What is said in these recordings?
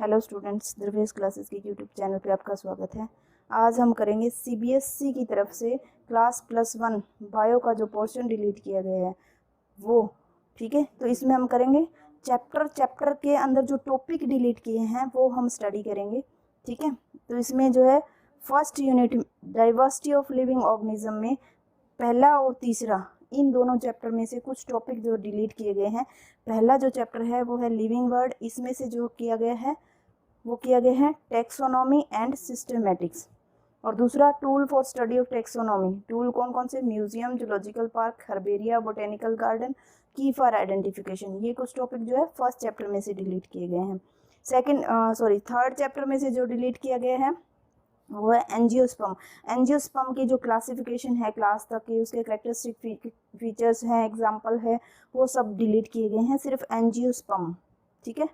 Hello students, Dhruvesh classes के YouTube channel पे आपका स्वागत है। आज हम करेंगे सीबीएसई की तरफ से क्लास +1 बायो का जो पोर्शन डिलीट किया गया है वो, ठीक है। तो इसमें हम करेंगे चैप्टर के अंदर जो टॉपिक डिलीट किए हैं वो हम स्टडी करेंगे, ठीक है। तो इसमें जो है first unit diversity of living organism में पहला और तीसरा इन दोनों चैप्टर में से कुछ टॉपिक जो डिलीट किए गए हैं। पहला जो चैप्टर है वो है लिविंग वर्ड, इसमें से जो किया गया है वो किया गया है टेक्सोनॉमी एंड सिस्टमेटिक्स। और दूसरा tool for study of taxonomy, tool कौन कौन से, museum, zoological park, herbaria, botanical garden, की फॉर आइडेंटिफिकेशन। ये कुछ टॉपिक जो है फर्स्ट चैप्टर में से डिलीट किए गए हैं। थर्ड चैप्टर में से जो डिलीट किया गया है वो है एंजियोस्पर्म। एंजियोस्पर्म की जो क्लासिफिकेशन है क्लास तक की, उसके कैरेक्टरिस्टिक फीचर्स हैं, एग्जाम्पल है, वो सब डिलीट किए गए हैं, सिर्फ एंजियोस्पर्म, ठीक है।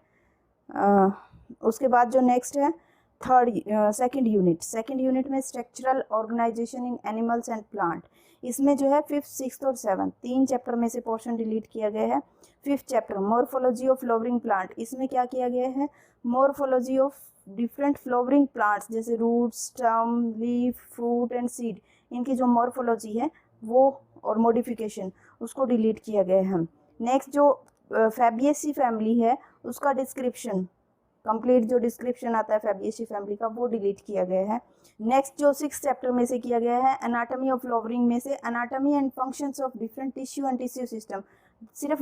उसके बाद जो नेक्स्ट है सेकंड यूनिट में structural organisation in animals and plant. इसमें जो है 5th, 6th और 7th तीन चैप्टर में से पोर्शन डिलीट किया गया है। 5th chapter morphology of flowering plant, इसमें क्या किया गया है, morphology of different flowering plants जैसे root, stem, leaf, fruit and seed, इनकी जो मॉर्फोलॉजी है वो और मॉडिफिकेशन उसको डिलीट किया गया है। नेक्स्ट जो फैबिएसी फैमिली है उसका डिस्क्रिप्शन, कंप्लीट जो डिस्क्रिप्शन आता है फैबिएसी फैमिली का, वो डिलीट किया गया है। नेक्स्ट जो 6th चैप्टर में से किया गया है एनाटॉमी ऑफ फ्लावरिंग में से anatomy and functions of different tissue and tissue system, सिर्फ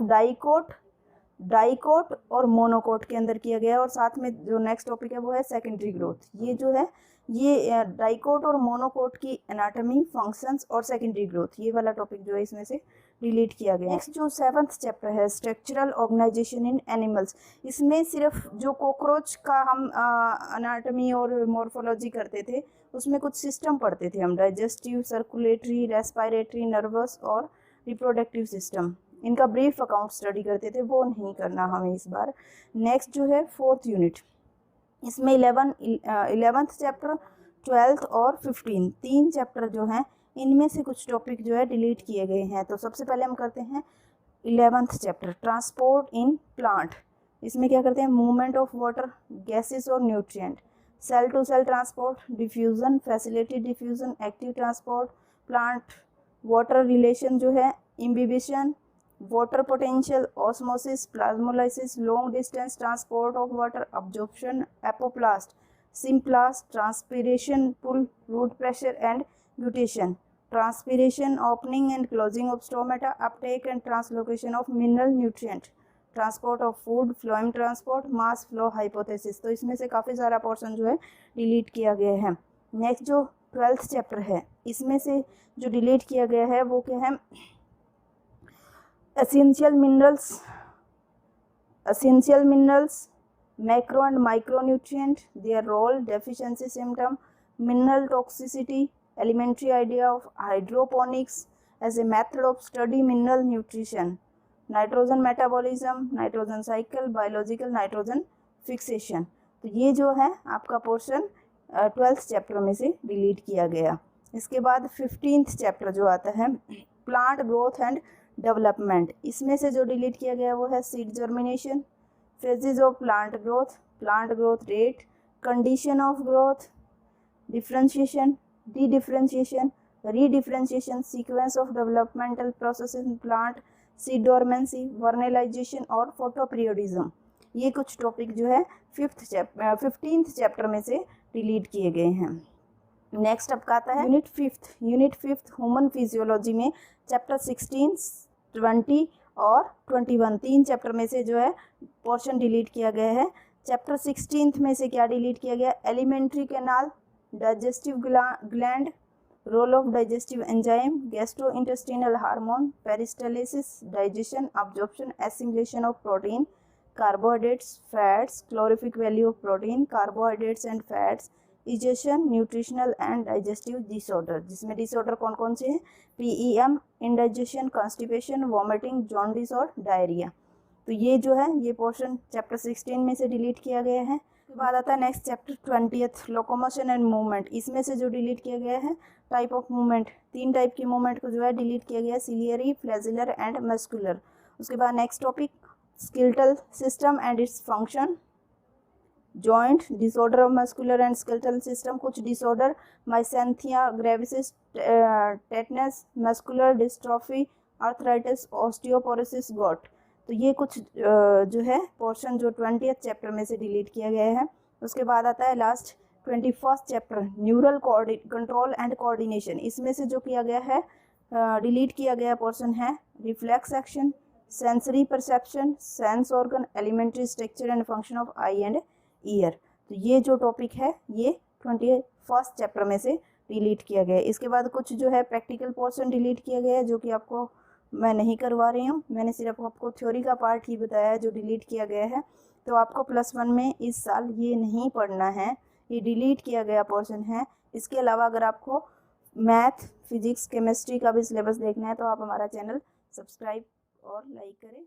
डाइकोट और मोनोकोट के अंदर किया गया है। और साथ में जो नेक्स्ट टॉपिक है वो है सेकेंडरी ग्रोथ। ये जो है ये डाइकोट और मोनोकोट की एनाटॉमी, फंक्शंस और सेकेंडरी ग्रोथ, ये वाला टॉपिक जो है इसमें से डिलीट किया गया। नेक्स्ट जो 7th चैप्टर है स्ट्रक्चरल ऑर्गेनाइजेशन इन एनिमल्स, इसमें सिर्फ जो कॉकरोच का हम एनाटॉमी और मॉर्फोलॉजी करते थे उसमें कुछ सिस्टम पढ़ते थे हम, डाइजेस्टिव, सर्कुलेटरी, रेस्पिरेटरी, नर्वस और रिप्रोडक्टिव सिस्टम, इनका ब्रीफ अकाउंट स्टडी करते थे, वो नहीं करना हमें इस बार। नेक्स्ट जो है 4th यूनिट, इसमें 11th चैप्टर, 12th और 15 तीन चैप्टर जो हैं इनमें से कुछ टॉपिक जो है डिलीट किए गए हैं। तो सबसे पहले हम करते हैं 11th chapter transport in plant. इसमें क्या करते हैं, मूवमेंट ऑफ वाटर, गैसेस और nutrient, cell to cell transport, diffusion, facility diffusion, active transport, plant water relation जो है, imbibition, water potential, osmosis, plasmolysis, long distance transport of water, absorption, apoplast, symplast, transpiration, pull, root pressure and guttation, transpiration, opening and closing of stomata, uptake and translocation of mineral nutrient, transport of food, phloem transport, mass flow hypothesis. तो इसमें से काफ़ी सारा portion जो है delete किया गया है। नेक्स्ट जो 12th चैप्टर है इसमें से जो डिलीट किया गया है वो क्या है, essential minerals, macro and micronutrient, their role, deficiency symptom, mineral toxicity, elementary idea of hydroponics as a method of study mineral nutrition, nitrogen metabolism, nitrogen cycle, biological nitrogen fixation। तो ये जो है आपका पोर्शन 12th चैप्टर में से delete किया गया। इसके बाद 15th चैप्टर जो आता है प्लांट ग्रोथ एंड डेवलपमेंट, इसमें से जो डिलीट किया गया वो है seed germination, phases of plant growth rate, condition of growth, differentiation, D differentiation, रीडिफरेंशिएशन, sequence of developmental process in plant, seed dormancy, vernalization और फोटोपीरियोडिज्म। ये कुछ टॉपिक जो है 15th चैप्टर में से डिलीट किए गए हैं। नेक्स्ट अब आता है यूनिट फिफ्थ ह्यूमन फिजियोलॉजी में चैप्टर 16, 20 और 21 तीन चैप्टर में से जो है पोर्शन डिलीट किया गया है। चैप्टर 16 में से क्या डिलीट किया गया, alimentary canal, digestive gland, role of digestive enzyme, gastrointestinal hormone, peristalsis, digestion, absorption, assimilation of protein, carbohydrates, fats, calorific value of protein, carbohydrates and fats, egestion, nutritional and digestive disorder, जिसमें disorder कौन कौन से हैं, PEM, indigestion, constipation, vomiting, jaundice और diarrhoea. तो ये जो है ये पोर्शन चैप्टर 16 में से डिलीट किया गया है। उसके बाद आता है next chapter 20th locomotion and movement, इसमें से जो डिलीट किया गया है टाइप ऑफ मूवमेंट, तीन टाइप की मूवमेंट को जो है डिलीट किया गया है, सिलियरी, फ्लैजिलर एंड मस्कुलर। उसके बाद next topic skeletal system and its function, joint disorder of muscular and skeletal system, कुछ disorder myasthenia gravis, tetanus, muscular dystrophy, arthritis, osteoporosis, gout. तो ये कुछ जो है पोर्शन जो 20th चैप्टर में से डिलीट किया गया है। उसके बाद आता है last 21st chapter neural control and coordination. इसमें से जो किया गया है डिलीट किया गया पोर्शन है reflex action, sensory perception, sense organ, elementary structure and function of eye and ear. तो ये जो टॉपिक है ये 21st चैप्टर में से डिलीट किया गया है। इसके बाद कुछ जो है प्रैक्टिकल पोर्शन डिलीट किया गया है जो कि आपको मैं नहीं करवा रही हूँ, मैंने सिर्फ आपको थ्योरी का पार्ट ही बताया है जो डिलीट किया गया है। तो आपको +1 में इस साल ये नहीं पढ़ना है, ये डिलीट किया गया पोर्शन है। इसके अलावा अगर आपको मैथ, फिजिक्स, केमिस्ट्री का भी सिलेबस देखना है तो आप हमारा चैनल सब्सक्राइब और लाइक करें।